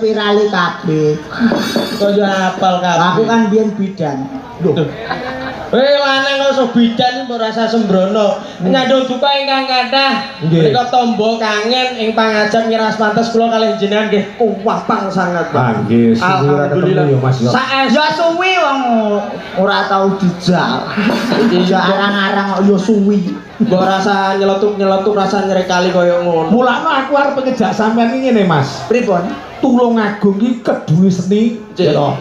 spirale kabeh. Kaya apal kabeh. Aku kan biyen bidan. Lho. Lanang kok iso bidan mbok rasa sembrono. Nyandung duka ingkang kathah. Menika tombo kangen ing pangajap nyiras pantes kula kalih jenengan nggih kuwapang sanget. Nggih, ora ketemu ya Mas. Ya suwi wong ora tau dijak. Ya arang-arang kok ya suwi. Mbok rasa nyeletuk-nyeletuk rasa nyrekali kaya ngono. Mulane aku arep ngejak sampean iki ngene Mas. Pripun? Tulungagung iki kedue seni ya.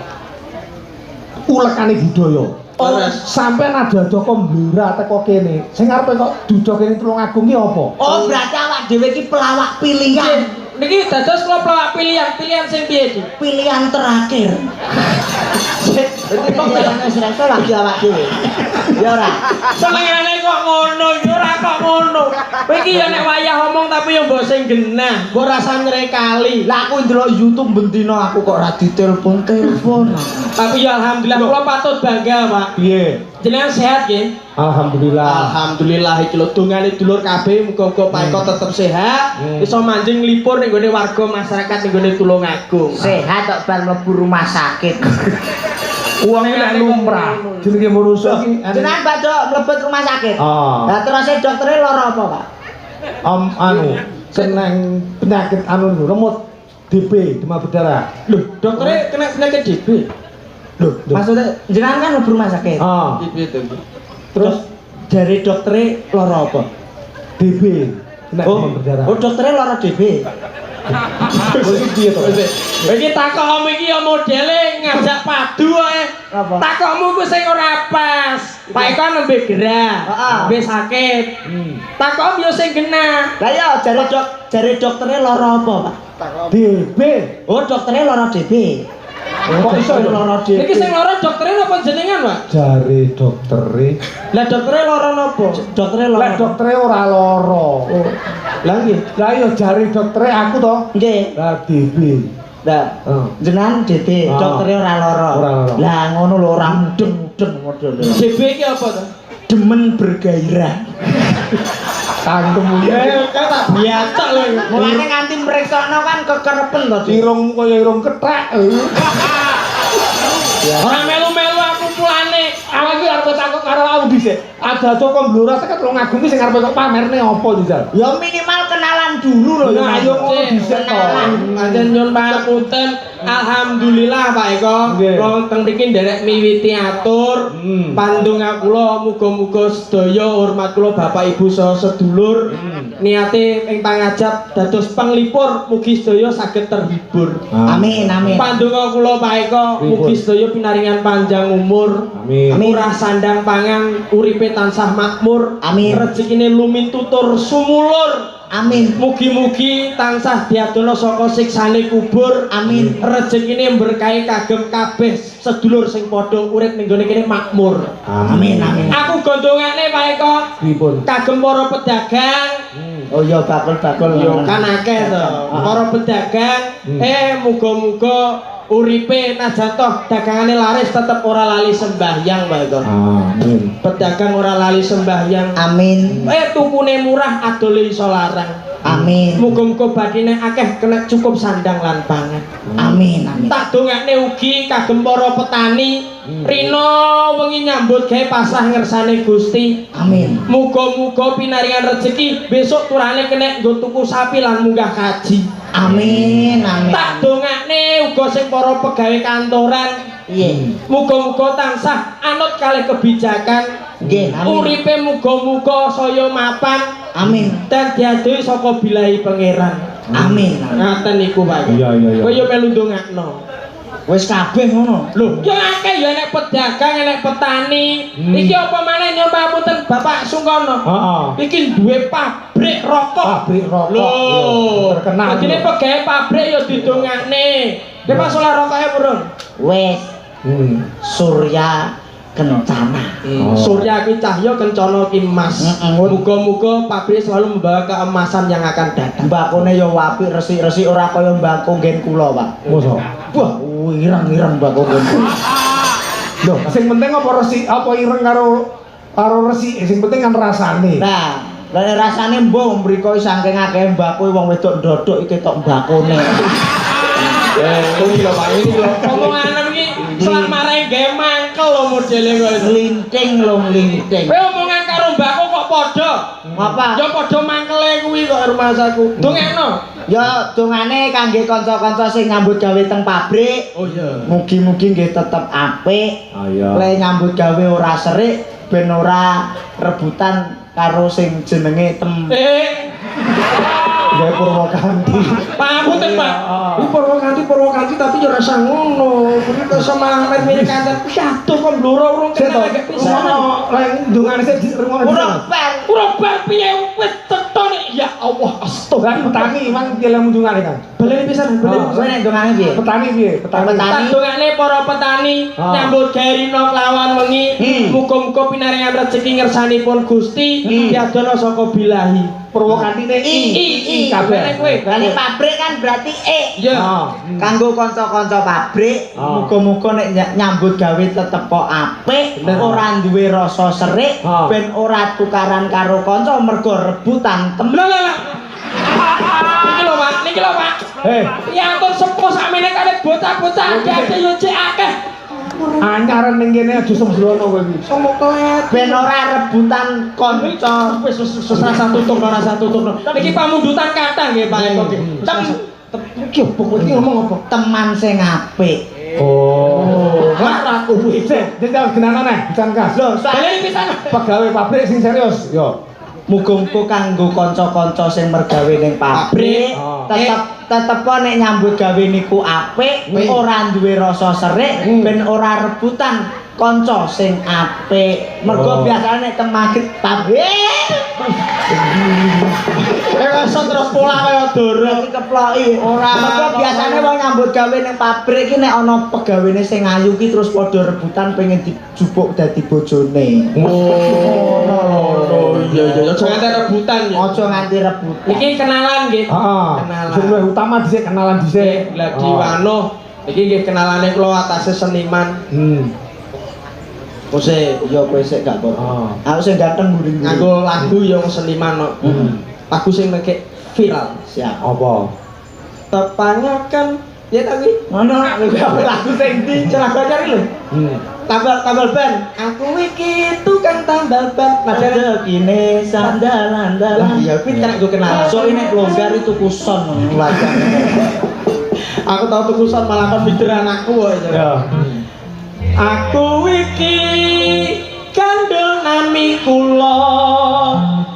Ulekane budaya. Oh, sampean ada komblora teko kene. Sing arepe kok duda kene Tulungagung iki apa? Oh, berarti awak dhewe iki pelawak pilihan. Niki dados kula pelawak pilihan sing piye iki? Pilihan terakhir. Pilihan wis reso lagi awak dhewe. Ya ora. Senengane kok ngono, ya ora kok ngono. Kowe iki ya nek wayah omong tapi ya mbok sing genah, mbok rasa nyrekali. Lah aku ndelok YouTube bendino aku kok ora ditelepon-telepon. Tapi ya alhamdulillah kula patut bangga, Pak. Piye? Jenengan sehat nggih? Alhamdulillah. Alhamdulillah iki lho dongane dulur kabeh muga-muga Pak Eko tetep sehat, iso manjing nglipur ning gone warga masyarakat ning gone Tulungagung. Sehat kok bar mlebu rumah sakit. Uang ini nek lumrah. Jenenge manusa iki jenengan badhe mlebet rumah sakit. Lah terus doktere lara apa, Pak? Anu, seneng penyakit anu remut DB, demam berdarah. Lho, doktere kena penyakit DB. Loh, maksudnya jenengan kan mlebu rumah sakit. DB itu. Terus dari doktere lara apa? DB, kena demam berdarah. Oh, doktere lara DB. Iki piye to? Iki takokmu iki ya modele ngajak padu ae. Takokmu ku sing ora pas. Pak Eko nembe gerah, nembe sakit. Takokmu yo sing genah. Lah ya jare doktere lara apa, Pak? DB. Oh, doktere lara DB. Kok iso lara DB? Iki sing lara doktere napa jenengan, Pak? Jare doktere. Lah doktere lara napa? Doktere lara. Lah doktere ora lara. Lah nggih. Lah iya jare doktere aku to. Nggih. Lah DB. Lah, jenengan DB, doktere ora lara. Lah ngono lho ora mudeng-mudeng model. DB iki apa to? Demen bergairah. Kantemu kan tak biacak lho. Mulane nganti mriksana kan kekerepen to. irung kaya irung kethek. Ora melu-melu aku pulane. Aku iki arep takok karo aku dhisik. Ada komblora teko Tulungagung iki sing arep kok pamerne apa Jal? Ya minimal kenalan dulu lho. Ya ayo ngono dhisik to. Panjen nyun pangapunten. Alhamdulillah Pak Eko. Kula teng mriki nderek miwiti atur. Pandonga kula muga-muga sedaya hormat kula Bapak Ibu saha sedulur. Niate ing pangajap dados panglipur mugi sedaya saged terhibur. Amin amin. Pandonga kula Pak Eko mugi sedaya pinaringan panjang umur. Amin. Murah sandang pangan, uripe tansah makmur. Amin. Rezekine lumintutur sumulur. Amin. Mugi-mugi tansah diadono saka siksane kubur. Amin. Rezekine berkahi kagem kabeh sedulur sing padha urip ning gone kene makmur. Amin amin. Aku gondongane Pak Eko. Pripun? Kagem para pedagang. Oh iya bakul-bakul Yo kan akeh to. Para pedagang muga-muga uripe najan toh dagangane laris tetep ora lali sembahyang Pak Eko. Amin. Pedagang ora lali sembahyang. Amin. Tukune murah adole iso larang. Amin. Muga-muga badine akeh kena cukup sandang lan pangan. Amin amin. Tak dongakne ugi kagem para petani rina wengi nyambut gawe pasrah ngersane Gusti. Amin. Muga-muga pinaringan rezeki besok turane kena nggo tuku sapi lan munggah kaji. Amin amin. Tak dongakne uga sing para pegawe kantoran. Iya. Muga-muga tansah anut kalih kebijakan. Nggih, amin. Uripe muga-muga saya mapan. Amin. Dan diadohi saka bilahi pangeran. Amin. Ngaten niku Pak. Iya iya iya. Kowe yo melu ndongakno. Wis kabeh ngono. Lho, yo akeh yo enek pedagang, enek petani. Iki apa maneh nyuwun pamunten Bapak Sungkono. Heeh. Iki duwe pabrik rokok. Pabrik rokok. Lho, terkenal. Dene pegawe pabrik yo didongakne. Nek pas oleh rokoke purun. Wis. Surya Kencana. Surya ki cahya kencana ki emas. Muga-muga pabrik selalu membawa keemasan yang akan datang. Mbakone ya apik resik-resik ora kaya mbako nggen kula, Pak. Mosok. Wah, ireng-ireng mbako nggen. Loh, sing penting apa resik apa ireng karo resik, sing penting kan rasane. Nah, lha rasane mbok mriko saking akeh mbako wong wedok ndodok iki tok mbakone. Iki lho Pak, ini lho. Omongan iki selamare gawe mangkel lho modele kok. Nglinting lho nglinting. Kowe omongan karo mbakku kok padha. Apa? Ya padha mangkele kuwi kok rumasaku. Dongeno. Ya dongane kangge kanca-kanca sing nyambut gawe teng pabrik. Oh iya. Mugi-mugi nggih tetep apik. Ah iya. Le nyambut gawe ora serik ben ora rebutan karo sing jenenge Gawe Purwokanti. Pangapunten Pak. Iki Purwokanti tapi yo rasa ngono. Kuwi kok semangat mirip kancan pidato kok bloro urung kenal gak pisan. Lek ndungane sik dirungono. Ora bar piye wis teton ya Allah astagfirullah. Petani mang piye lek ndungane kan? Baleni pisan, baleni Kowe nek dongane piye? Petani piye? Petani. Tandungane para petani nyambut gawe rino kelawan wengi. Muga-muga pinaringan rezeki ngersanipun Gusti diadono saka bilahi. Purwokantine I kabeh kowe. Berarti pabrik kan berarti Iya. Kanggo kanca-kanca pabrik, muga-muga nek nyambut gawe tetep kok apik, ora duwe rasa serik, ben ora tukaran karo kanca mergo rebutan temen. Lah. Niki lho Pak. Ya atur sepo sakmene kalih bocah-bocah akeh yo cek akeh. Anyaran ning kene aja sembrono kowe iki. Somo klet. Ben ora rebutan kanca. Wis rasa tutup. Niki pamundutan kathah nggih Pak Eko. Iki opo iki ngomong apa? Teman sing apik. Oh. Ora kuwi. Jajal genanane, Jankas. Lho, Baleni pisan. pegawai pabrik sing serius. Yo. Muga-muga kanggo kanca-kanca sing mergawe ning pabrik, tetep nek nyambut gawe niku apik, ora duwe rasa serik, ben ora rebutan kanca sing apik. Mergo biasane nek teng maghrib pabrik. Rasa terus pola kaya dorong Keploki. Mergo biasane wong nyambut gawe ning pabrik iki nek ana pegawene sing ayu ki terus padha rebutan pengen dijupuk dadi bojone. Oh iya. Aja nganti rebutan ya. Aja nganti rebutan. Iki kenalan nggih. Kenalan. Sing utama dhisik kenalan dhisik. Lah Diwano iki nggih kenalane kula atase seniman. Kose Ya kowe sik gak apa. Aku sing ganteng guring. nganggo lagu yang seniman kok. Lagu sing nek viral. Siap. Apa? Tepanyakan ya tadi. Ngono lagu sing ndi celaka cari lho. Tambal ban. Aku iki tukang tambal ban. Padahal kene sandal-andalan. Lah iya kuwi kan gue kenal. Soale nek longgar itu kuson wajane. Aku tau tuku son malah kon mikir anakku kok. Ya. Aku iki kandel nami kula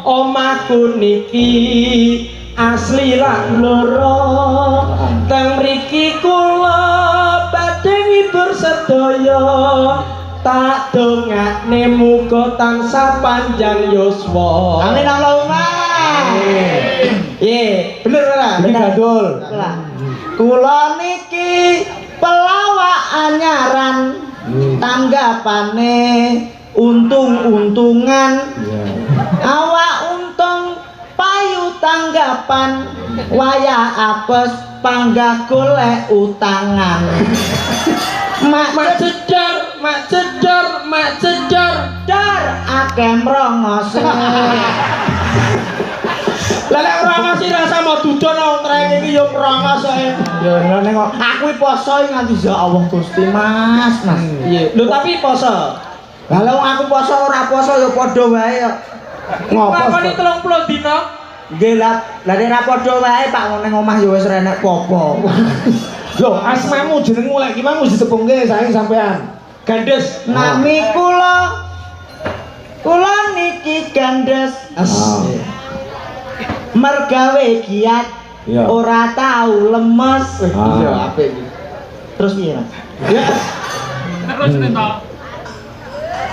omahku niki asli lak loro teng mriki kula badhe ngibur sedaya tak dongakne muga tansah panjang yuswa. Amin Allahumma. Bener ora? Iki gandul. Kula niki pelawak anyaran tanggapane untung-untungan awak untung payu tanggapan waya apes panggah golek utangan mak cedor dar akeh mrongos Lah nek rongos iki rasa mau dudon wong trek iki yo rongos ae. ya nek aku poso nganti ya Allah Gusti Mas. Iya. Lho tapi poso. Lah wong aku poso ora poso ya padha wae kok. Lakoni 30 dina. Nggih lah nek ora padha wae Pak ning omah ya wis renek popo. Lho, asmamu jenengmu lek iki mang wis ditepungke saking sampean. Gandes. Nami kula niki gandes. Mergawe giat ora tau lemes. Iya apik iki. Terus piye Mas? Ya.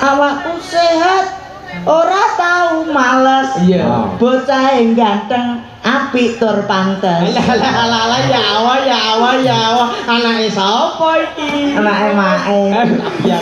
Awakku sehat ora tau males. Iya. Bocah ganteng apik tur pantes. Lah ya Allah. Anake sapa iki? Anake mae. Ya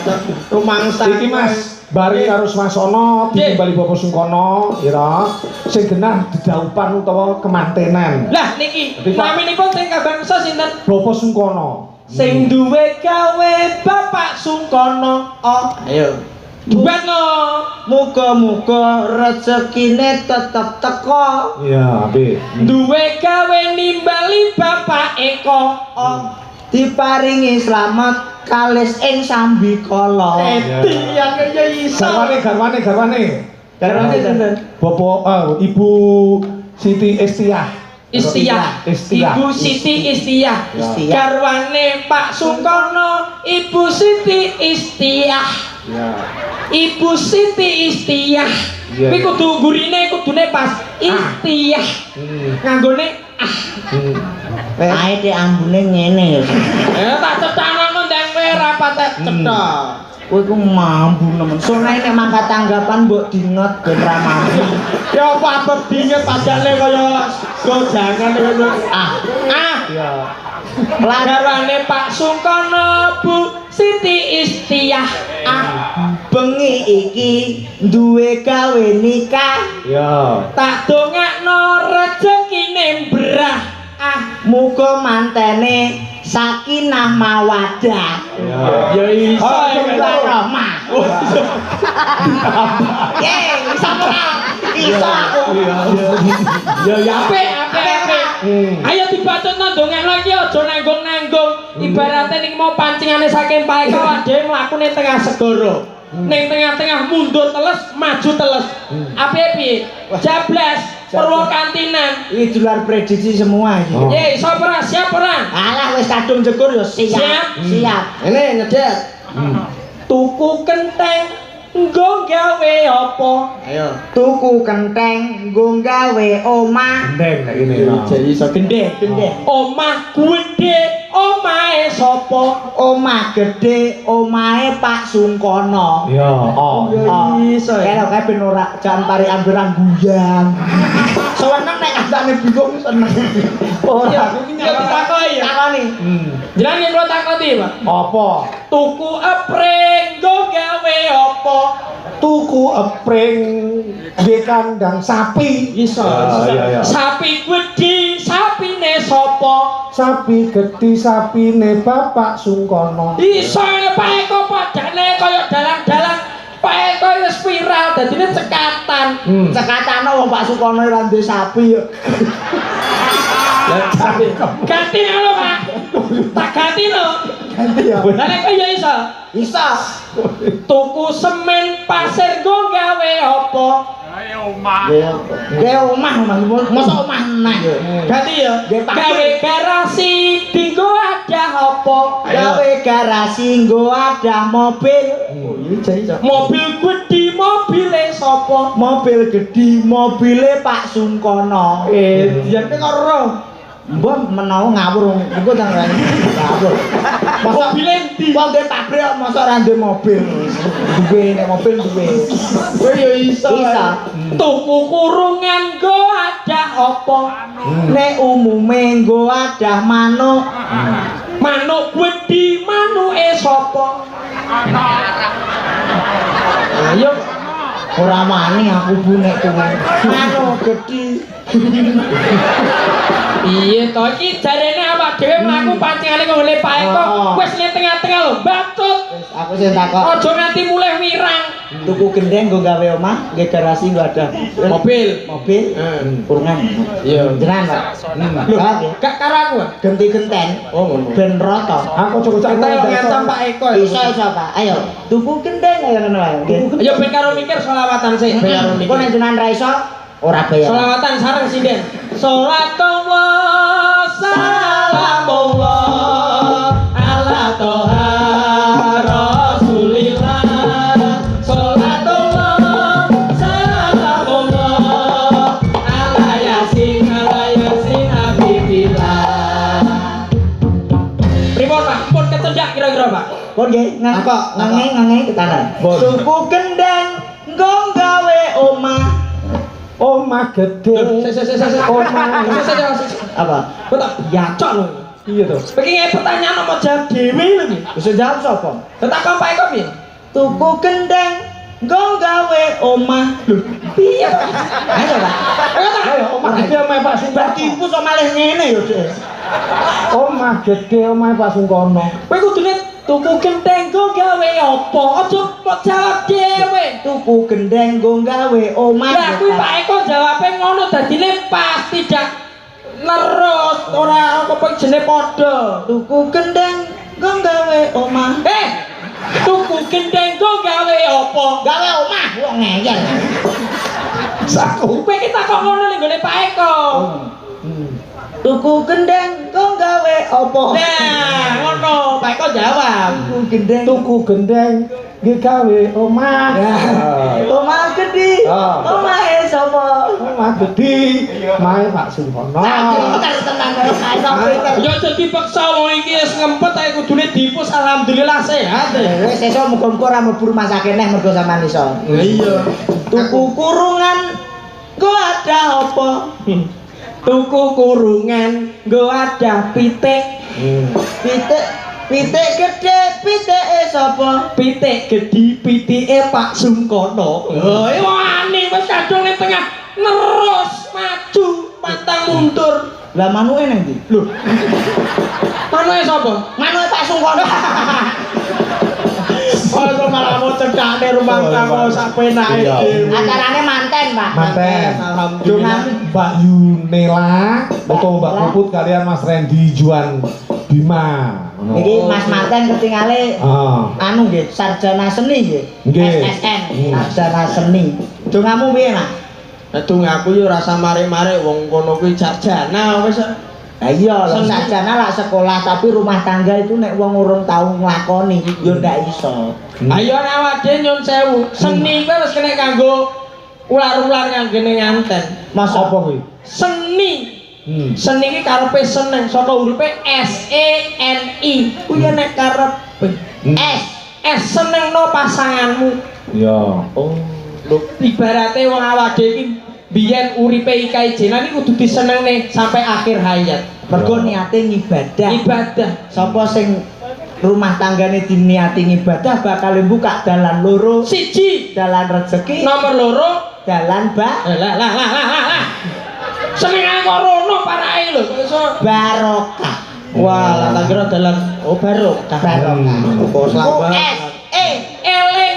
rumangsa Iki Mas, bareng karo Swasono ditimbali Bapak Sungkono, ira. Sing genah dedaupan utawa kemantenan. Lah niki naminipun sing kabangsa sinten? Bapak Sungkono. Sing duwe gawe Bapak Sungkono. Oh, ayo. Duet no. Muga-muga rezekine tetep teko. Iya, apik. Duwe gawe nimbali Bapak Eko. Oh, diparingi slamet kalis ing sambikala. Tiyang ya iso. Garwane. Garwane sinten? Bapak Ibu Siti Istiah. Istiah. Ibu Siti Istiah. Garwane Pak Sungkono, Ibu Siti Istiah. Ibu Siti Istiah. Kuwi kudu gurine kudune pas Istiah. Nganggone Ae te ambune ngene ya. tak cetana kok ndang kowe ra patek cetha. Kowe ku mambu nemen. Soale nek mangkat tanggapan mbok dinget ben ra mambu. Ya apa abot dinget padane kaya gojangan ngono. Ya. Garwane Pak Sungkono, Bu Siti Istiah. Bengi iki duwe gawe nikah. Ya. Tak dongakno rezekine mbrah. Muga mantene sakinah mawadah. Ya iso warahmah. Iso ora? Iso aku. Ya apik. Ayo dibacutno dongakno iki aja nanggung-nanggung. Ibarate ning mau pancingane saking Pak Eko dhewe mlakune tengah segara. Ning tengah-tengah mundur teles, maju teles. Apike piye? Jablas Purwokantinan. Iki dular prediksi semua iki. Ye, iso ora? Siap ora? Alah wis kadung jegur ya siap. Siap. Ini ngedet. Tuku kenteng nggo gawe apa? Ayo. Tuku kenteng nggo gawe omah. Gendeng nek ngene. Jadi iso gendeng. Omah gedhe, omahe sapa? Omah gedhe, omahe Pak Sungkono. Ya, iso. Kaya kae ben ora jan pari amberan guyang. Seneng nek kancane bingung seneng. Ora aku iki ditakoki ya. Takoni. Jenenge kula takoni, Pak. Apa? Tuku epring nggo gawe apa? Tuku epring di kandang sapi. Iso. Ya. Sapi gedhi, sapine sapa? Sapi gedhi sapine Bapak Sungkono. Iso Pak Eko padane kaya dalang-dalang. Pak Eko wis viral dadine cekatan. Cekatane wong Pak Sungkono ora duwe sapi ya. Ganti lho, Pak. Tak ganti lho. Ganti ya. Lah nek ya iso. Iso. Tuku semen pasir nggo gawe apa? Gawe omah mosok omah neh. Ganti ya. Gawe garasi dinggo adah apa? Gawe garasi nggo adah mobil. Mobil gedhi mobile sapa? Mobil gedhi mobile Pak Sungkono. Yen kok ora. Mbok menawa ngawur engko tang ngawur. Mobile ndi? Wong duwe pabrik kok mosok ora duwe mobil. Duwe nek mobil duwe. Kowe ya iso. Iso. Tuku kurungan nggo adah apa? Nek umume nggo adah manuk. Manuk gedhi manuke sapa? Ayo Ora wani aku bu nek kowe. Manuk gedhi. Iya toh iki jarene awak dhewe mlaku pancingane kok ngene Pak Eko wis ning tengah-tengah lho batut. Aku sing takok. Aja nganti mulih wirang. Tuku gendeng nggo gawe omah, nggih garasi nggo ada Mobil. kurungan. Iya. Jenengan, Pak. Lho, Gak karo aku. ganti genteng. Oh ngono. Ben rata. Aku cocok Ngetam Pak Eko. Iso Pak. Ayo, tuku gendeng ayo ngono wae. Nggih. Ayo ben karo mikir selawatan sik, ben karo Kok mikir. nek jenengan ra iso ora bayar. Selawatan sareng sinden. Sholatullah salamullah ala toha rasulillah. Sholatullah salamullah ala yasin habibillah. Pripun Pak? Pun kecendak kira-kira Pak? Pun nggih, ngange ketanan. Tuku gendeng nggo gawe omah. Omah gede. Omah. Apa? Kok tak biacok lho. Iya toh. Pengen pertanyaan apa jawab dhewe lho iki. Bisa jawab sapa? Tetakon Pak Eko piye? Tuku gendeng nggo gawe omah. Lho, piye? Ayo, Pak. Ayo omah gede omah Pak Sungkono. Bertipu sok malih ngene ya, Dik. Omah gede omah Pak Sungkono. Kowe kudune tuku genteng nggo gawe apa? Aja kok jawab dhewe. Tuku gendeng nggo gawe omah. Lah kuwi Pak Eko jawabe ngono dadine pas tidak nerus. ora apa jenenge padha. Tuku gendeng nggo gawe omah. Tuku gendeng kok gawe apa? Gawe omah wong ngeyel. Saku. Kowe iki tak kok ngono ning gone Pak Eko. Tuku gendeng nggo gawe apa? Nah, ngono Pak Eko jawab. Tuku gendeng nggih gawe omah. Omah gedhi. Omahe sapa? Omah gedhi. Mae Pak Sungkono. Pinter tenan karo pinter. Ya dadi paksa wong iki wis ngempet ae kudune dipus alhamdulillah sehat. Wis sesuk muga-muga ora mlebu rumah sakit neh mergo sampean iso. Iya. Tuku kurungan nggo ada apa? Tuku kurungan nggo ada pitik. Pitik gede, pitike sapa? Pitik gedhi, pitike Pak Sungkono. Oh, wani wis kadung ning tengah nerus maju pantang mundur. Lah manuke nang ndi? Lho. Manuke sapa? Manuke Pak Sungkono. Oh, malah mau cekake rumah kamu sak penake dhewe. Acarane manten, Pak. Manten. Alhamdulillah. Mbak Yunela, atau Mbak Puput kalian Mas Randy Juan Bima. Iki Mas Manten ketingale anu nggih, sarjana seni nggih. Nggih. SSN, sarjana seni. Dongamu piye, Mas? Dung aku yo rasa mare-mare wong kono kuwi sarjana wis. Lah iya, sarjana lak sekolah tapi rumah tangga itu nek wong urung tau nglakoni yo ndak iso. Ayo nek awake nyun sewu, seni kuwi wis kena kanggo ular-ular nganggene nganten. Mas apa kuwi? Seni. Seni iki karepe seneng saka hurufe SENI. Kuwi nek karepe S senengno pasanganmu. Ya. Oh, lho ibarate wong awake iki biyen uripe iki jenan iki kudu disenengne sampai akhir hayat. Mergo niate ngibadah. Ibadah. Sapa sing rumah tanggane diniati ibadah bakal buka dalan loro. Siji, Dalan rezeki. nomor loro, Dalan lah. Senengane kok rono parake lho, kok iso barokah. wah, lah tak kira dalan barokah. Kok selamat. Eling.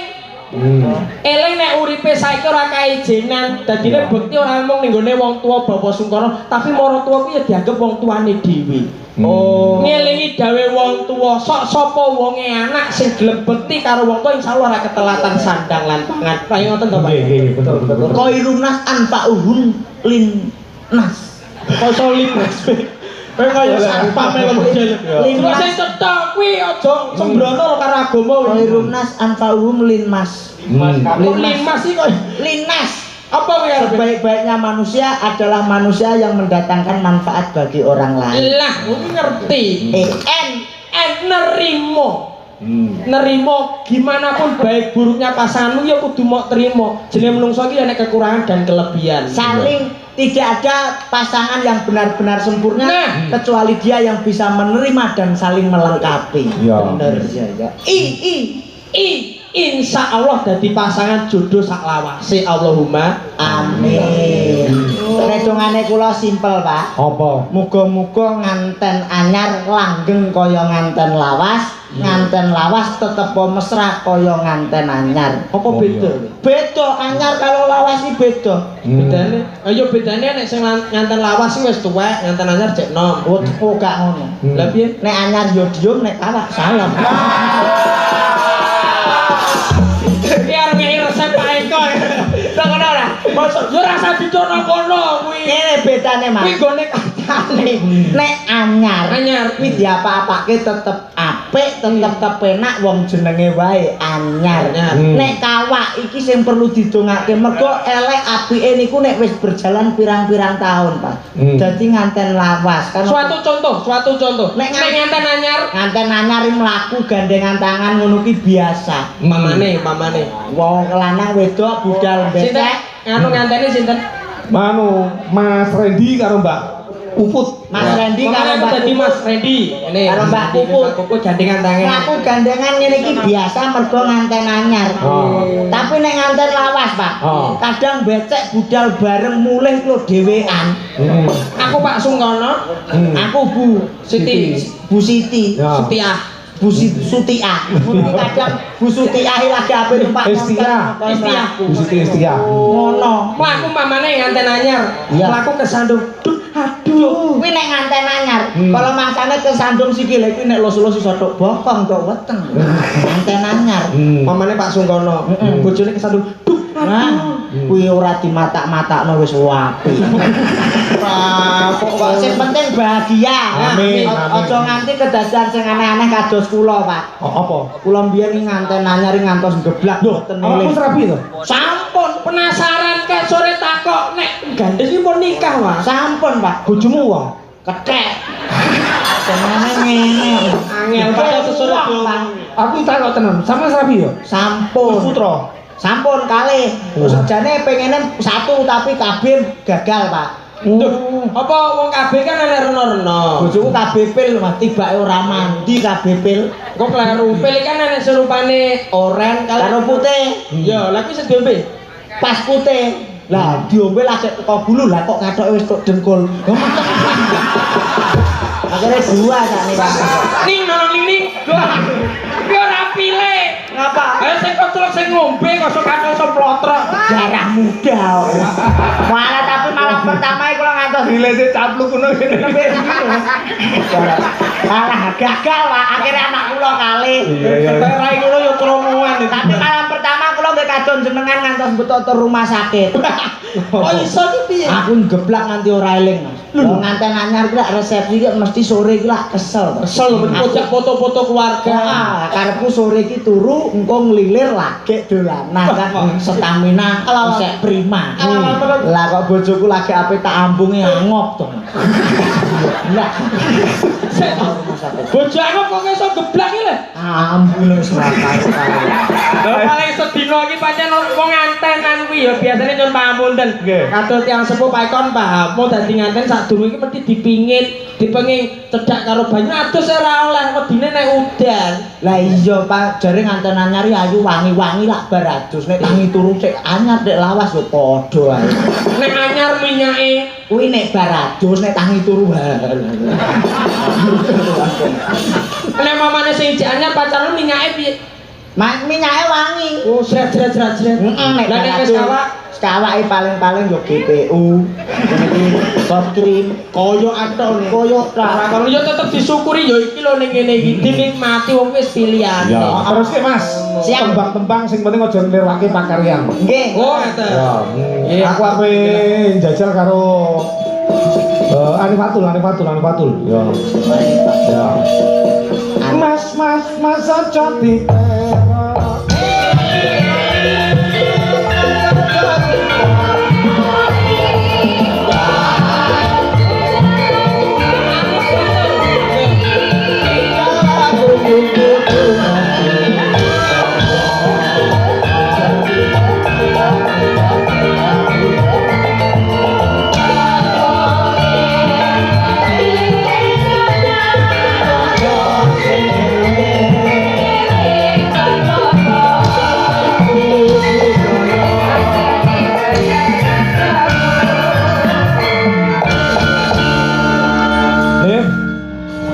Eling nek uripe saiki ora kaejenan, dadine bekti ora mung ning gone wong tuwa Bapak Sungkono, tapi marang tuwa kuwi ya dianggep wong tuane dhewe. Oh, ngelingi dawe wong tuwa, sok sapa wonge anak sing gelem bekti karo wong tuwa insyaallah ora ketelatan sandang lan pangan. Kaya ngoten to, Pak. Nggih, betul. Koirunnas anfa'uhum linnas. Koso limas. Kowe kaya sampah melok jel. Limas sing cetok kuwi aja sembrono karo agama. Koirunnas anfa'uhum linnas. Limas iki kok Linnas. apa kuwi arep? Sebaik-baiknya manusia adalah manusia yang mendatangkan manfaat bagi orang lain. Lah, kuwi ngerti. Nerimo. Nerimo gimana pun baik buruknya pasanganmu ya kudu mau terima. Jenenge menungso iki ana kekurangan dan kelebihan. Saling tidak ada pasangan yang benar-benar sempurna kecuali dia yang bisa menerima dan saling melengkapi. Bener ya. Insya Allah dadi pasangan jodoh sak lawase. Allahumma amin. Redongane kula simpel, Pak. Apa? Muga-muga nganten anyar langgeng kaya nganten lawas, nganten lawas tetep mesra kaya nganten anyar. Apa beda? Beda, anyar kalau lawas iki beda. Bedane, ayo bedane nek sing nganten lawas iki wis tuwek, nganten anyar cek nom. Oh, gak ngono. Lah piye? Nek anyar yo diem, nek kawak salam. Biar ngei resep Pak Eko. Tak ngono ora? Mosok yo rasa dicono kono kuwi. Ngene bedane, Mas. Kuwi gone kancane. Nek anyar kuwi Anyar. diapa-apake tetep apik, tetep kepenak wong jenenge wae anyar. Nek kawak iki sing perlu didongake mergo elek apike niku nek wis berjalan pirang-pirang tahun, Pak. Dadi nganten lawas kan. Suatu contoh. Nek nganten anyar mlaku gandengan tangan ngono ki biasa. mamane. Wong lanang wedok budal Sinten? becek. Anu nganteni sinten? Manu Mas Randy karo Mbak Puput. Mas Randy karo Mbak dadi Mas Randy. Ini karo Mbak Puput. Puput gandengan tangan. Mlaku gandengan ngene iki biasa mergo nganten anyar. Tapi nek nganten lawas, Pak. Kadang becek budal bareng mulih lho dhewean. Aku Pak Sungkono. Aku Bu Siti. Bu Siti. Setiah. Bu Sutiah. Mungkin kadang Bu Sutiah lagi ape numpak Istiah. Istiah. Bu Siti Istiah. Ngono. Mlaku mamane nganten anyar. Iya. Mlaku kesandung. Duk Aduh, kuwi nek nganten anyar. Kalau mangsane kesandung sikile kuwi nek los-los iso tok bokong tok weteng. Nganten anyar. Mamane Pak Sungkono, bojone kesandung. Duh, Nah, kuwi ora dimatak-matakno wis apik. Kok sing penting bahagia. Amin, Aja nganti kedadean sing aneh-aneh kados kula, Pak. Apa? Kula mbiyen nganten anyar ngantos geblak mboten Awakmu eling. serabi to? sampun penasaran kek sore takok nek gandeng iki pun nikah, Mas. Sampun, Pak. Bojomu wong. Kethek. Senenge ngene. Angel padha sesore Pak. Aku takok tenan, sampe serabi ya? Sampun. Putra. Sampun kalih. Jane pengenen satu tapi kabeh gagal, Pak. Duh, apa wong kabeh kan ana rena-rena. Bojoku kabeh pil, Mas, tibake ora mandi kabeh pil. Kok kleru, pil kan ana serupane oren Karo putih. Ya, lha kuwi sedombe. Pas putih. Lah diombe lagi teko bulu lah kok kathoke wis tok dengkul. Akhirnya dua sakniki. Ning nolong ning. Ki ora pilih. Ngapa? Ayo sing kotlok sing ngombe kok sok kakek sok plotrok. Darah muda. Malah tapi malam pertama iku kula ngantos Dilese capluk ngono kene. malah gagal, Pak. Akhirnya anak kula kalih. Ora iki lho yo kromoan. Tapi malam pertama kula nggih kadon jenengan ngantos beto rumah sakit. Oh iso ki piye? Aku geblak nganti ora eling, Mas. Wong nganten anyar ki resepsi ki mesti sore ki lak kesel. Kesel pojok foto-foto keluarga. Ah, karepku sore ki turu engko nglilir lagi dolanan kan stamina isek prima. Lah kok bojoku lagi ape tak ambungi ngop to. Lah. Bojo aku kok iso geblak iki lho. Ambune wis ora karo. Lah paling sedina iki pancen wong ngantenan kuwi ya biasane nyuwun pangapunten. Kados tiyang sepuh Pak Ikon paham, mau dadi nganten sadurunge iki mesti dipingit, dipenging cedak karo banyu adus ora oleh wedine nek udan. Lah iya Pak, jare nganten anyar ayu wangi-wangi lak bar adus nek tangi turu sik anyar nek lawas yo padha ae. Nek anyar minyake Kuwi nek bar adus nek tangi turu. nek mamane sing ijek anyar pacarmu minyake piye? Minyake wangi. Oh, sret-sret. Nek Lah nek wis kawak sekawake paling-paling yo GPU. Iki Sotrim koyo atok nih. koyo Ora kalau yo tetep disyukuri yo iki lho ning ngene iki dinikmati wong wis pilihan. Ya, terus ki Mas. Siap. Tembang-tembang sing penting aja nglirwake pakaryan. Nggih. Oh, ngeten. Ya. Iya. Aku ape njajal karo Anifatul. Ya. Ya. Mas aja diteror.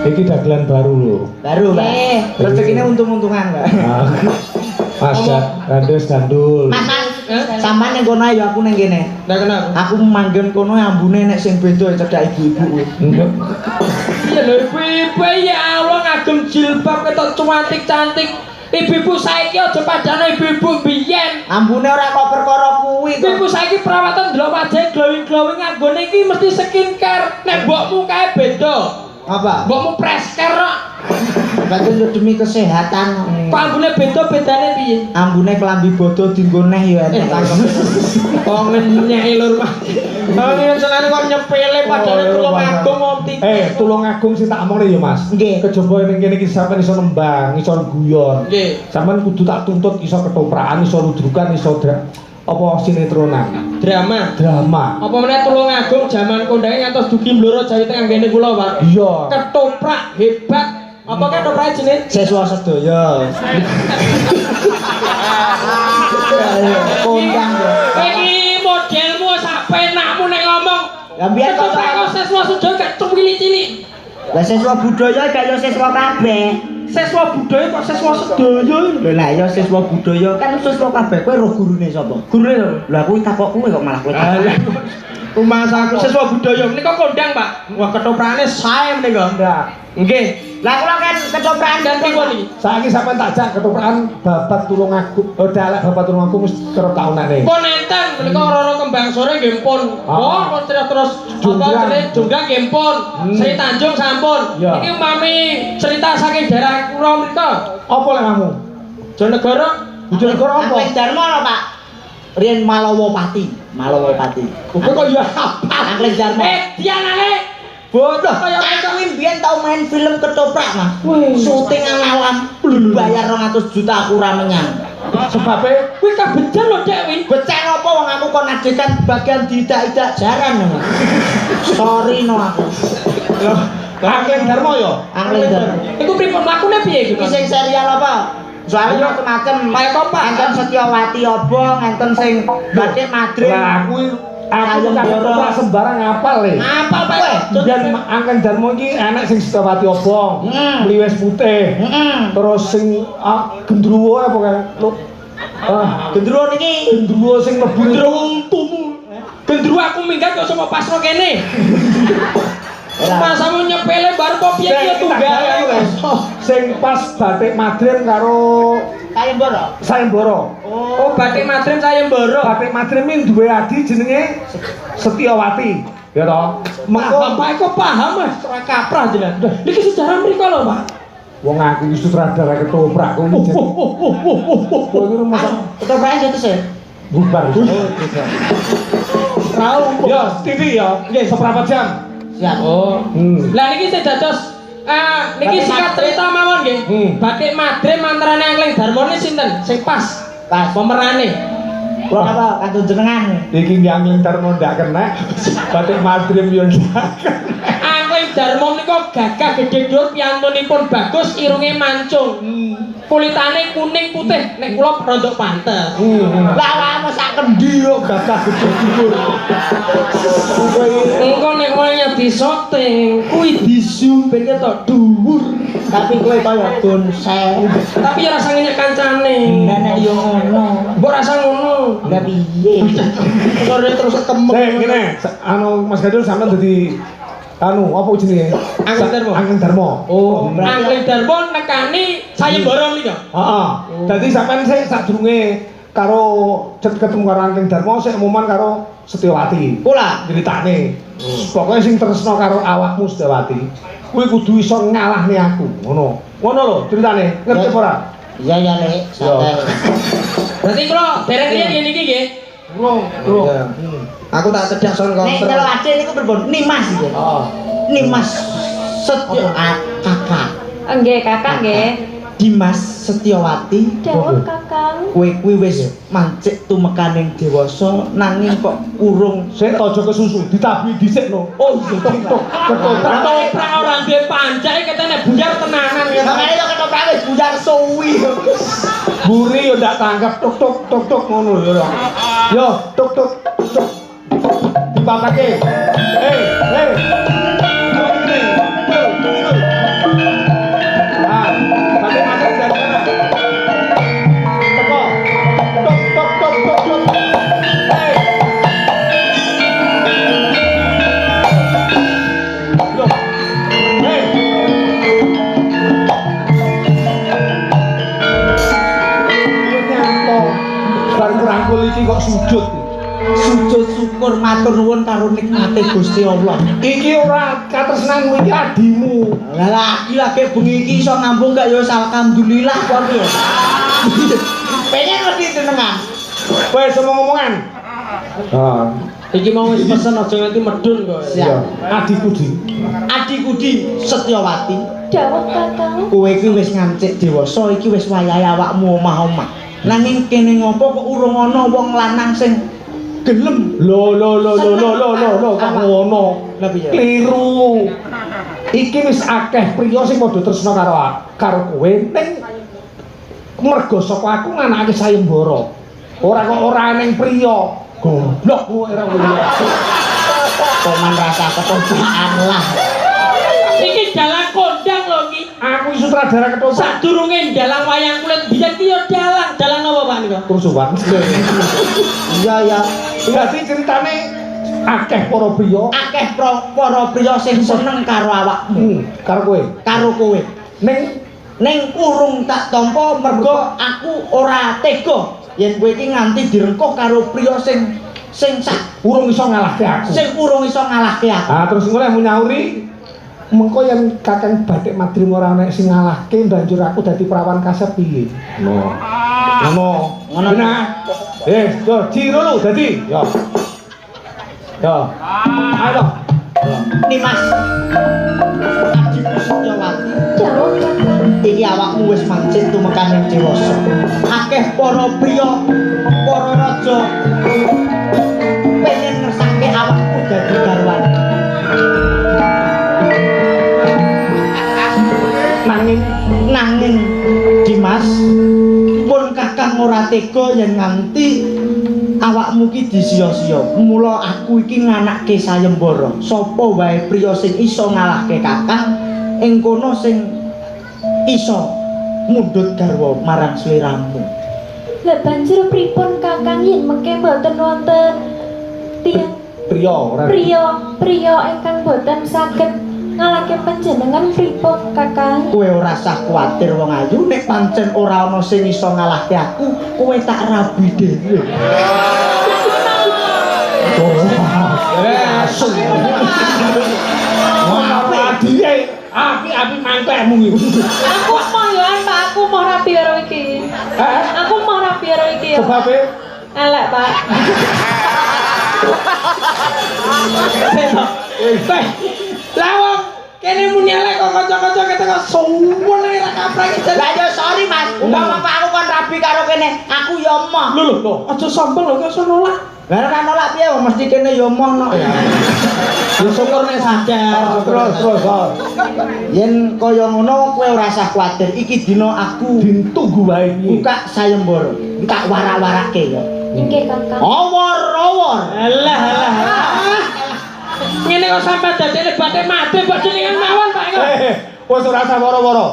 Iki dagelan baru lho. Baru, Pak. Rezekine untung-untungan, Pak. Mas Gandes gandul. Mas, sampean ning kono ya aku ning kene. Lah kenapa? Aku manggen kono ambune nek sing beda cedak ibu-ibu. Iya lho ibu-ibu ya Allah ngagem jilbab ketok cantik. Ibu-ibu saiki aja padane ibu-ibu biyen. Ambune ora kok perkara kuwi kok. Ibu saiki perawatan delok wajah glowing nganggone iki mesti skincare. Nek mbokmu kae beda. Apa? Mbokmu presker kok. Berarti yo demi kesehatan. Kok ambune beda bedane piye? Ambune kelambi bodo dienggo neh yo enak. Kok ngenyeki lur Mas. Oh iki senane kok nyepele padahal tulung agung omti. Tulungagung sing tak omongne ya Mas. Nggih. Kejaba ning kene iki sampean iso nembang, iso guyon. Nggih. Sampean kudu tak tuntut iso ketoprakan, iso ludrukan, iso apa sinetronan. Drama. Drama. Apa meneh tulung agung jaman kondange ngantos dugi Blora Jawi Tengah ngene kula, Pak. Iya. Ketoprak hebat. Apa ketoprak jenenge? Seswa sedaya. Kondang yo. Kowe iki modelmu sak penakmu nek ngomong. Lah biyen kok Ketoprak kok seswa sedaya gak cilik-cilik. Lah siswa budaya gak yo siswa kabeh. Siswa budaya kok siswa sedaya. Lho lah ya siswa budaya kan siswa kabeh kowe roh gurune sapa? Gurune to. Lah kuwi takok kowe kok malah kowe takok. Rumah saku siswa budaya menika kondang, Pak. Wah, ketoprane sae menika. Ndak. Nggih. Lah kula kan ketoprakan Dan pripun iki? Saiki sampean tak jak ketoprakan babat tulung aku. Oh, dalek babat tulung aku mesti kerep taunane. Pun enten menika ora-ora kembang sore nggih pun. Oh, terus apa jenenge Jonggrang nggih pun. Sri Tanjung sampun. Ya. Iki mami cerita saking daerah kula mriko. Apa lek kamu? Jonegoro. Bojonegoro apa? Angling Darmo lho, Pak. Riyen Malawapati. Kowe kok ya apa? Angling Darmo. Dianane Bodoh kaya kuwi mbiyen tau main film ketoprak, Mas. Syuting alam bayar 200 juta aku ora menyang. Sebabe kuwi kabejan lho, Dek wi. Becek apa wong aku kon adegan bagian didak-idak jaran. Sorry no aku. Angling Darmo ya? Angling Darmo. Iku pripun lakune piye iki? Iki sing serial apa? Soalnya macam-macam. Kayak kompak. Enten Setyawati obong, enten sing Batik Madrid. Lah aku kan ora sembarang ngapal le. Ngapal Pak? Dan Angling Darmo iki enek sing Setyawati obong, Mliwis putih. Terus sing gendruwo apa kan? Gendruwo niki Gendruwo sing mlebu Untumu. Gendruwo aku minggat kok sama pasro kene. Pasamu nyepele bar kok piye ki tunggal. Sing pas Batik Madrim karo Sayembara. Oh, Batik Madrim Sayembara. Batik Madrim iki duwe adi jenenge Setyawati. Ya toh? Bapak kok paham Mas, ora kaprah jenengan. Niki sejarah mriko lho, Pak. Wong aku iki sutradara ketoprak kok iki. Kok iki rumah ketoprak itu sih. bubar. Tahu. Ya, TV ya. Nggih, seberapa jam? Siap. Oh. Lah niki sing dados niki singkat cerita mawon nggih. Batik Madrim antarane Angling Darmo ni sinten? Sing pas. Pas Pemerane. Kula apa kantun jenengan. Iki Angling Darmo ndak kena. Batik Madrim yo ndak kena. Angling Darmo nika gagah gedhe dhuwur piyantunipun bagus, irunge mancung. Kulitane kuning putih, nek kula rondok pantes. Lah awakmu sak kendi yo gagah gedhe dhuwur. Engko nek wayah disoting, kuwi di-zoom ben ketok dhuwur. Tapi kowe kaya bonsai. Tapi ya rasane nyek kancane. Nenek yo ngono. Mbok rasa ngono. Lah piye? Sore terus kemeng. Ngene, Mas Gadul sampean dadi apa jenenge? Angling Darmo. Angling Darmo. Oh, Angling Darmo nekani sayembara nika. Heeh. Dadi sampean sik sadurunge karo ketemu karo Angling Darmo sik umuman karo Setyawati. Kula Ceritane. Pokoknya sing tresno karo awakmu Setyawati, kuwi kudu iso ngalahne aku. Ngono. Ngono lho ceritane. Ngerti apa ora? iya ya Lek, santai. Berarti kula dereng riyen niki nggih. Bro. Aku tak cedak son Nek kontrol. kalau Aceh niku berbon Nimas iki. Heeh. Nimas Setyo kakak. Nggih, Kakak nggih. Dimas Setyawati. Dawuh Kakang. Kowe kuwi wis mancik tumekaning dewasa nanging kok urung Sik aja kesusu, ditabui dhisik lho. Oh, tok. Ketoprak ora duwe pancake ketene buyar tenanan ya. Makane yo ketoprak wis buyar suwi. Buri yo ndak tangkap tok ngono yo. Yo, tok. Dipapake. Hei. Ah, pakai mata dari sana. Teko. Tok. Hei. Loh. Hei. Bareng rangkul iki kok sujud. Sujud syukur matur nuwun karo nikmate Gusti Allah. Iki ora katresnanmu iki adimu. Lah lagi bengi iki iso ngambung gak ya alhamdulillah kok piye. Pengen ngerti jenengan. Wes ngomong-ngomongan. Iki mau wis pesen aja nganti medun kok. Siap. Adikku Adikku Setyawati. Dawuh Kakang. Kowe iki wis ngancik dewasa iki wis wayahe awakmu omah-omah. Nanging kene ngopo kok urung ana wong lanang sing gelem. Lo kok ngono. Lah piye? Kliru. Iki wis akeh priya sing padha tresna karo kowe ning mergo saka aku nganake sayembara. Ora kok ora ning priya. Goblok kowe ora ngono. Koman rasa ketopakan lah. Iki aku sutradara ketoprak. Sadurunge dalang wayang kulit biyen ki yo dalang apa Pak niku? Kursuwan. Iya ya. Berarti ceritane akeh para priya, Akeh para priya sing seneng karo awakmu, karo kowe. karo kowe. Ning Urung tak tampa mergo aku ora tega yen kowe iki nganti direngkuh karo priya sing urung iso ngalahke aku. sing urung iso ngalahke aku. Ah terus ngono mu nyauri mengko yen Kakang Batik Madrim ora nek sing ngalahke banjur aku dadi prawan kasep piye? Ngono. Nah. Yo jiro lu dadi. Yo. Ayo. Nimas. Adiku Setyawati. Jauh kakang. Iki awakmu wis mancing tumekaning dewasa. Akeh para priya, para raja pengen ngersake awakmu dadi garwane. Nanging Dimas pun Kakang ora tega yen nganti awakmu ki disia-sia. Mula aku iki nganakke sayembara. Sapa wae priya sing iso ngalahke Kakang ing kono sing iso mundhut garwa marang sliramu. Lah banjur pripun kakang yen mengke mboten wonten tiyang priya ingkang boten saged ngalahke panjenengan pripun kakang? Kowe ora usah kuwatir wong ayu, nek pancen ora ana sing iso ngalahke aku, kowe tak rabi dhewe. Asun. Api mangklekmu iki. Aku mau ya Pak, aku mau rapi karo iki. Aku mau rapi karo iki. Sebabe elek Pak. Lah wong kene muni elek kok kanca-kanca keteko suwun nek ra kaprek. Lah yo sorry Mas, umpama aku kon rabi karo kene, aku yo emoh. Lho, aja sombong lho kok iso nolak. Lah kan nolak piye wong mesti kene yo emoh no. Ya syukur nek sadar. terus. Yen kaya ngono kowe ora usah kuwatir. Iki dina aku Ditunggu wae iki. buka sayembara. Tak warak-warake ya. Nggih kakang. Awor-awor. Alah. Ngene kok sampe dadene Batik Madrim kok jenengan mawon Pak kok. Wis ora usah woro-woro.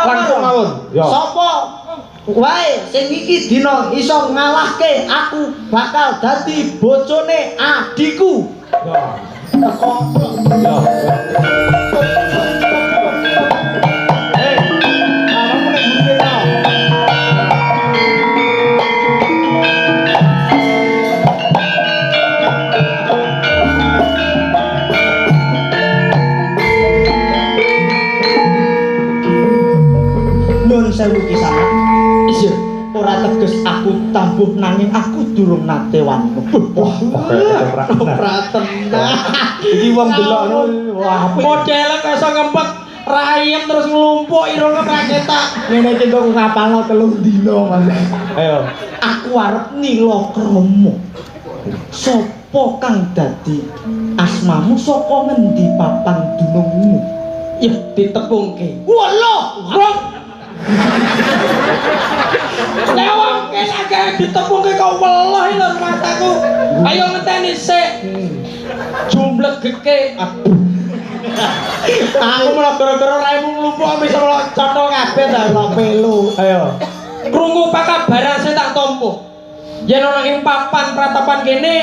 Langsung mawon. Yo. Sapa wae sing iki dina iso ngalahke aku bakal dadi bojone adikku. Yo. Yo. Nyun sewu kisana. Iya. Ora teges aku tambuh nanging aku durung nate wani. Wah, Praten. Iki wong delokno wah Modele kok iso ngempet rayem terus nglumpuk irunge praketak. ngene iki kok ngapalno 3 dina Mas. ayo. Aku arep nila krama. Sapa kang dadi asmamu saka ngendi papan dunungmu? Ya ditepungke. Walah, Rong. Lah wong kene agak ditepungke kok welah lho mataku. Ayo ngenteni sik. Jumblegeke. Aduh. Aku malah gara-gara raimu nglumpuk bisa melocotno kabeh ta kok pelu. Ayo. Krungu pakabaran sing tak tampa. Yen ana ing papan pratapan kene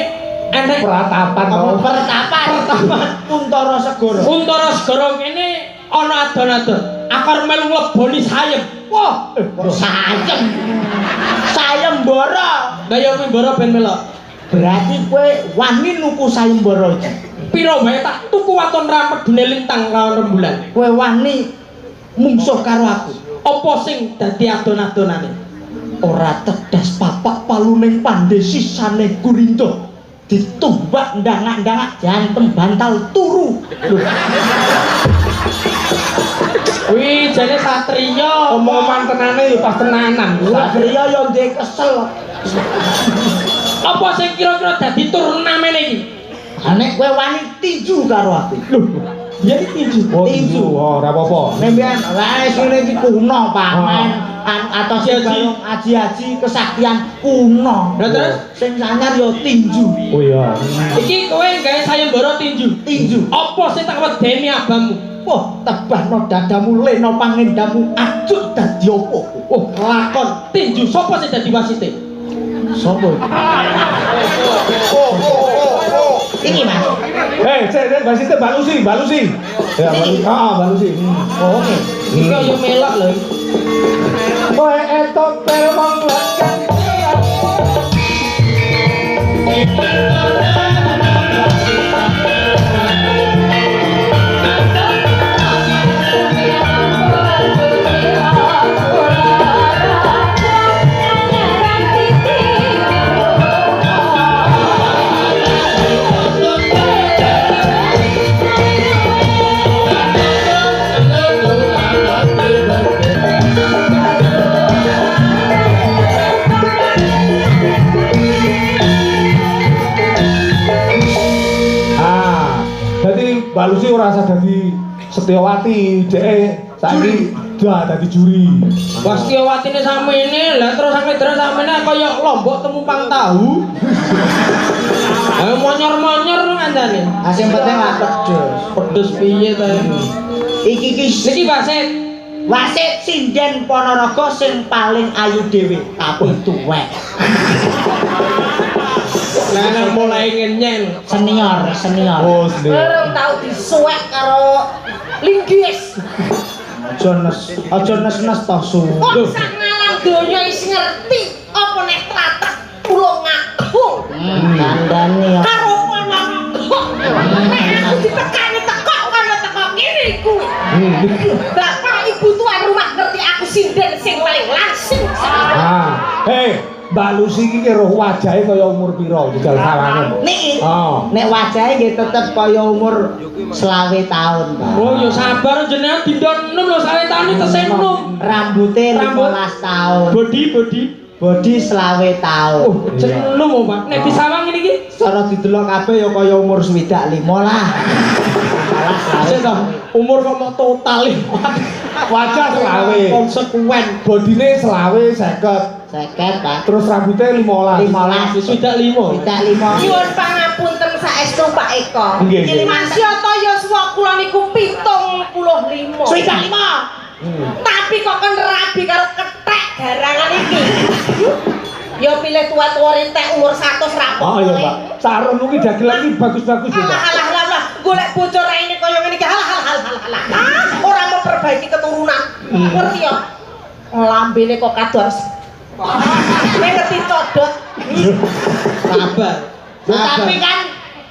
enek Pratapan apa pertapan Untara Segara. Untara Segara kene ana adon-adon. Akar melu ngleboni sayem. Wah, sayembara. lah ya mimbara ben melok. Berarti kowe wani nuku sayembara iki. Piro wae tak tuku waton ramet dune lintang lawan rembulan. Kowe wani mungsuh karo aku. Apa sing dadi adon-adonane? Ora tedas papak paluning pandhe sisane Gurindo. Ditumbak ndangak-ndangak jantem bantal turu. Lho. Wih, jane satriya. Omongan tenane ya pas tenanan. Satria yo ndek kesel. Apa sing kira-kira dadi turnamene iki? Nek kowe wani tinju karo aku. Lho. Ya iki tinju. Tinju. Oh, ora apa-apa. Nembian wis ngene iki kuno pamen atos aji-aji kesaktian kuno. Lah terus Sing anyar yo tinju. Oh iya. iki kowe gawe sayembara tinju. Tinju. Apa sing tak wedeni abamu? empuh tebahno dadamu leno pangendamu ajuk dadi opo. Oh, lakon tinju sapa sing dadi wasite? Sopo? Iki Mas. Cek wasite Mbak Lucy. Ya, Mbak Lucy. Oh, oke. Iki yo melok lho. Kowe etok permong lakang. Mbak Lucy ora usah dadi Setyawati, dhek saiki dadi juri. Wah, Setyawatine samene, lah terus sampe samene kaya lombok temumpang tahu. Ayo monyor-monyor ngandane. Ah sing penting gak pedes. Pedes piye ta? Iki wasit. Wasit sinden Ponorogo sing paling ayu dhewe, tapi tuwek. Lah mulai ngenyen Senior. Oh, senior. Orang tau disuwek karo linggis. Aja nes-nes to su. Wong sak ngalang donya wis ngerti apa nek tlatah kula ngagung. Kandhane ya. Karo Ponorogo. Nek aku ditekani teko kono teko kene kuwi. Bapak Ibu tuan rumah ngerti aku sinden sing paling langsing. Mbak Lucy iki kira wajahe kaya umur pira jajal sawangen. Niki. Nek wajahe nggih tetep kaya umur 20 tahun, Pak. Oh, ya sabar jenengan dindon enom lho 20 tahun iki tesih enom. Rambute 15 tahun. Bodi 20 tahun. Oh, enom oh, Pak. Nek disawang ngene iki cara didelok kabeh ya kaya umur 25 lah. Sing umur kok mau total Wajah selawe. Konsekuen. Bodine selawe 50. 50, Pak. Terus rambutnya 15. 15. Sudah 5. Tidak 5. Nyuwun pangapunten saestu Pak Eko. Nggih, nggih. Masyata yuswa kula niku 75. Sudah 5. Tapi kok kan rabi karo kethek garangan iki. Ya pilih tua-tua rentek umur 100 rampung. Oh iya, Pak. Sarunmu ki dagelan iki bagus-bagus ya, Pak. Alah, golek bojo raine kaya ngene iki. Halah. Ora memperbaiki keturunan. Ngerti ya? Lambene kok kados. Nek ngerti codot. Sabar. Tapi kan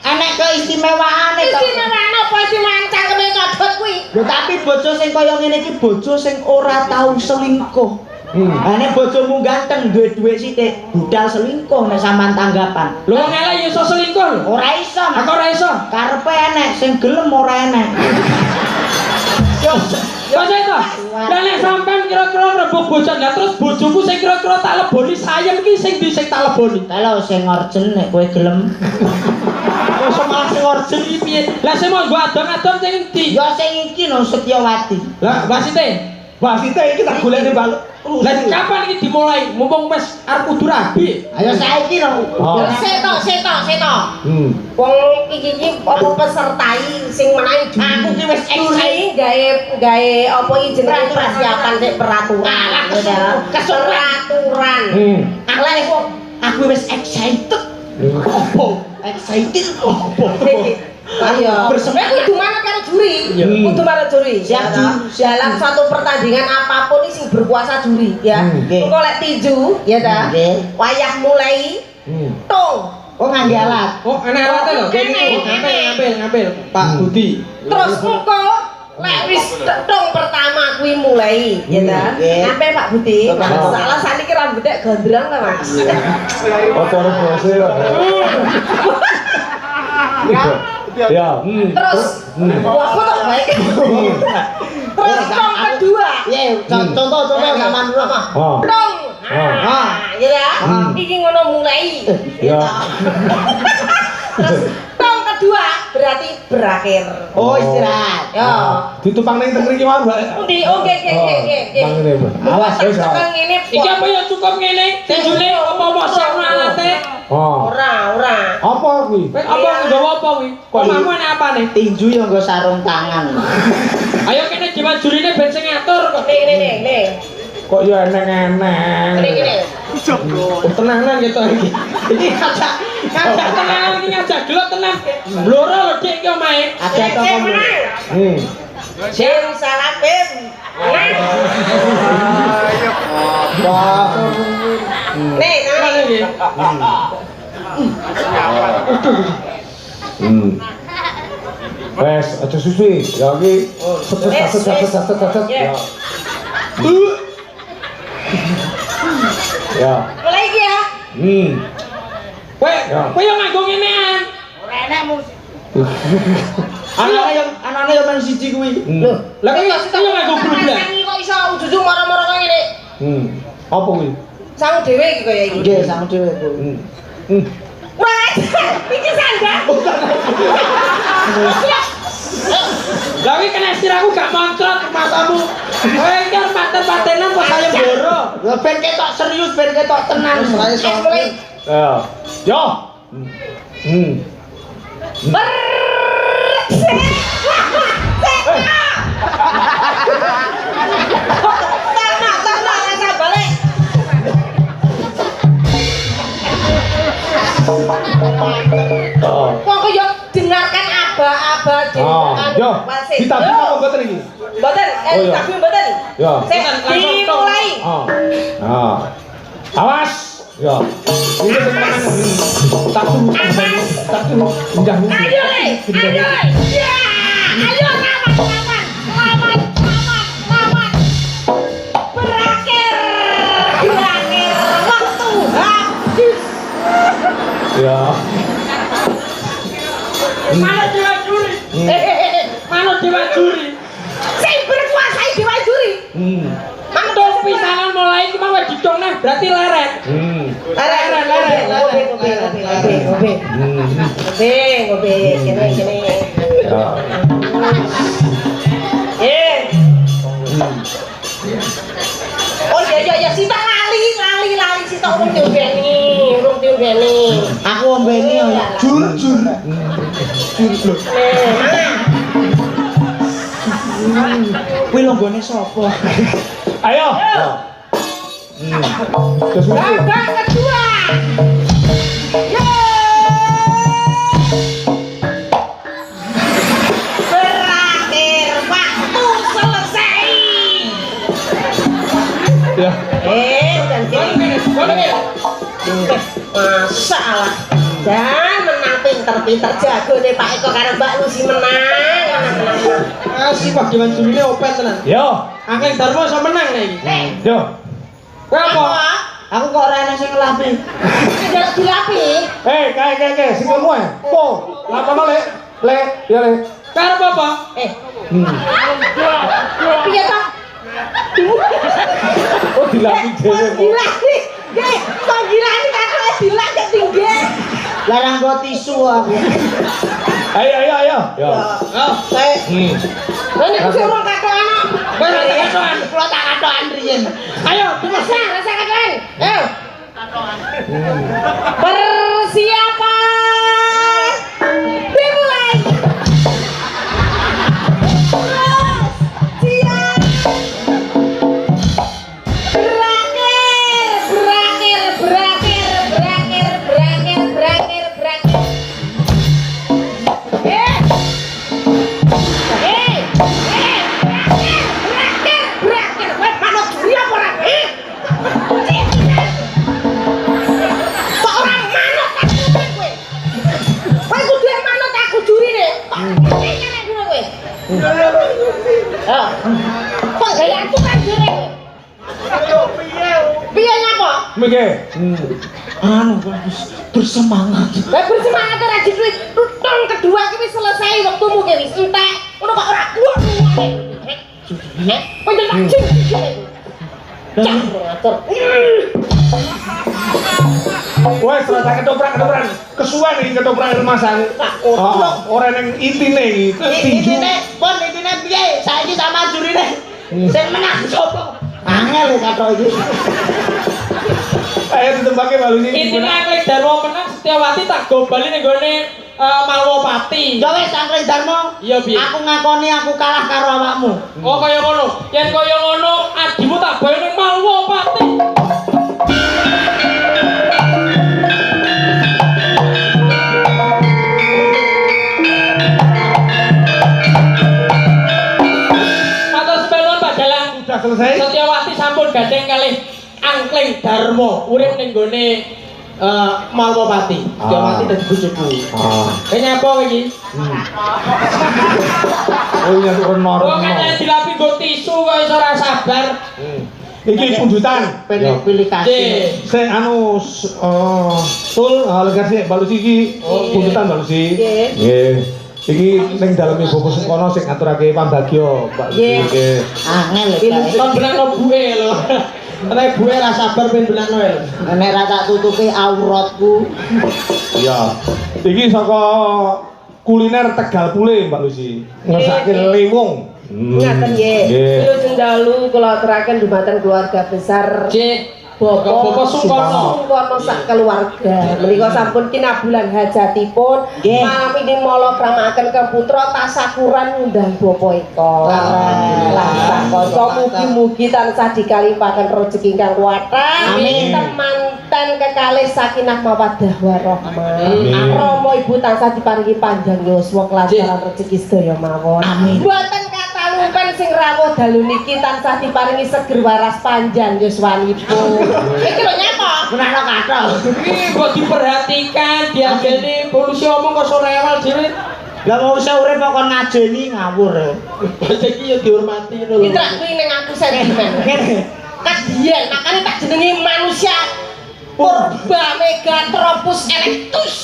enek keistimewaane to. Istimewaan apa istimewaan cangkeme codot kuwi? Lho tapi bojo sing kaya ngene iki bojo sing ora tau selingkuh. Nek bojomu ganteng duwe dhuwit sithik, budal selingkuh nek sampean tanggapan. Lho wong elek ya iso selingkuh lho. Ora iso, Mas. Aku ora iso. Karepe enek sing gelem ora enek. Kok to? Lah nek sampean kira-kira rebuk bojo, lah terus bojoku sing kira-kira tak leboni sayem iki sing ndi sing tak leboni? Kalau sing orjen nek kowe gelem. Kok malah sing orjen iki piye? Lah sing mau gua adon-adon sing ndi? Ya sing iki no Setyawati. Lah wasite. Wasite iki tak golekne Mbak. Lah kapan iki dimulai? Mumpung wis arep kudu rabi. Ayo saiki no. Seto. Wong iki apa pesertai sing menawi Aku ki wis juri gawe apa iki jenenge persiapan sik peraturan. Peraturan. Ala aku wis excited. Opo? Excited. Ayo, kudu manut karo juri. Kudu manut juri. Siap, Dalam suatu pertandingan apapun ini sing berkuasa juri, ya. Engko lek tinju, ya ta. Wayah mulai. Tung. Oh ngangge alat. Oh, ana alate lho. Ngambil. Pak Budi. Terus engko lek wis tung pertama kuwi mulai, ya ta. Sampai Pak Budi. Salah saniki rambutnya gondrong ta, Mas. Opo bose lho. Ya. Terus wah kok baik. Terus tung kedua. Iya, contoh zaman dulu. Tung. Ya. Iki ngono mulai. Ya. Terus tung kedua berarti berakhir. Oh, istirahat. Ya. Ditupang ning teng mriki wae, Mbak. Ndi oke. Mangene, Mbak. Awas wis. Ngene. Iki apa ya cukup ngene? Tinjune apa mosokno alate? Oh. Ora. Apa kuwi? Apa nggawa apa kuwi? Omahmu enak apa nih? Tinju yo nggo sarung tangan. Ayo kene diwajurine ben sing ngatur kok. Nih. Kok ya eneng-eneng. Gini. Tenanan gitu iki. Iki ngajak tenanan iki ngajak gelot tenan. Bloro lho Dik iki omahe. Ada toko Sing salah Bim. Nih, iki. Wes, aja suwi. Ya iki set. Ya. mulai iki ya. Kowe yo nganggo ngenean. Ora enak musik. Anaknya yo main siji kuwi. Lho, lah kowe yo nganggo blublah. Kok iso ujug moro-moro kaya ngene. Apa kuwi? Sang dhewe iki kaya iki. Nggih, sang dhewe kuwi. Wah, iki sandang. Lah iki kena sirahku gak moncrot matamu. Kowe iki arep paten-patenan kok saya boro. Lah ben ketok serius, ben ketok tenang. Ya. Yo. Tanah, rasa balik. Kok yo dengarkan aba-aba Yo. Ditabung apa mboten iki? Mboten, ditabung mboten. Ya. Dimulai. Awas. Ya. Ini sing menang. Satu. Indah. Ayo le. Ya. Ayo lawan. Berakhir. Waktu habis. Ya. Mana dewa juri? Mana dewa juri? Sing berkuasai dewa juri. Mantuk pisanan mulai iki mau didongna berarti leren. Leren. Ngobe. Kene. Oh iya Sita lali Sita urung diogeni. Aku ombeni yo jur. Kuwi longgone sapa? Ayo. Terus Babak kedua. Berakhir waktu selesai. ya. Masalah. Dan menang pinter-pinter jago nih Pak Eko karo Mbak Lucy menang. Si Pak Dewan Jurine opet tenan. Yo. Akeh Darmo iso menang nek iki. Yo. Kowe apa? Aku kok ora ana sing ngelapi. Tidak dilapi. Kae sing ngomong ya. Po, lakono le, ya le. Karep apa? Piye to? Oh dilapi dhewe po. Dilapi. Nggih, panggilane katoke dilak tinggi. Larang go tisu aku. Ayo. Yo. Yo. Saya. Ini kuwi ora katokan. Kowe ora katokan. Kula tak katokan riyen. Ayo, Rasa katokan. Ayo. Persiapan. Dimulai. Siap. Kok gaya aku kan jere kowe. Piye nyapa? Mike. Anu bagus, bersemangat. Lah bersemangat ora diduit. Tutong kedua iki wis selesai wektumu ki wis entek. Ngono kok ora kuat. Kok tak cing. Ngatur. Wes rasa ketoprak-ketoprak. Kesuwen iki ketoprak remasan. Ora ning intine iki. Intine, pon intine piye? Saiki sama jurine. Sing menang sapa? Angel katok iki. Ayo ditembake Mbak Lucy. Intine Angling Darmo menang Setyawati tak gombali ning gone Malwapati. Ya wis Angling Darmo. Iya piye? Aku ngakoni aku kalah karo awakmu. Oh kaya ngono. Yen kaya ngono adimu tak bayo ning Malwapati. Matur semelon Pak Dalang. Sudah selesai. Setyawati sampun gandeng kalih Angling Darmo urip ning gone Malwapati. Setyawati dadi bojoku. Kene apa iki? Oh iya rono. Wong kene dilapi nggo tisu kok iso ora sabar. Iki pundutan. Pilih kasih. Sing anu tul legar sik Mbak Lucy iki pundutan Mbak Lucy. Nggih. Iki ning daleme Bapak Sukono sing ngaturake pambagya Mbak Lucy. Nggih. Angel Kon benakno buke lho. Nek buke ra sabar ben benakno lho. nek ra tak tutupi auratku. Iya. Iki saka kuliner Tegal Pule Mbak Lucy. Ngesake lewung. Ngaten nggih. Wilujeng dalu kula aturaken dumateng keluarga besar Cek Bapak Sukono. Sukono sak keluarga. Menika sampun kinabulan hajatipun. Nggih. Malam ini mala kramakaken ke putra tasakuran ngundang Bapak eko. Lah kanca mugi-mugi tansah dikalimpaken rejeki ingkang kuwatah. Amin. Temanten kekalih sakinah mawaddah warahmah. Amin. Rama ibu tansah diparingi panjang yuswa kelancaran rejeki sedaya mawon. Amin. Mboten katalukan sing rawuh dalu niki tansah diparingi seger waras panjang yuswanipun. Iki lho nyapa? Menakno kathok. Iki kok diperhatikan, diajeni polisi omong kok sorewal dhewe. Lah mau usah urip kok ngajeni ngawur. Iki ya dihormati lho. Indra kuwi ning aku sentimen. Kadian makane tak jenengi manusia Purba Megatropus electus.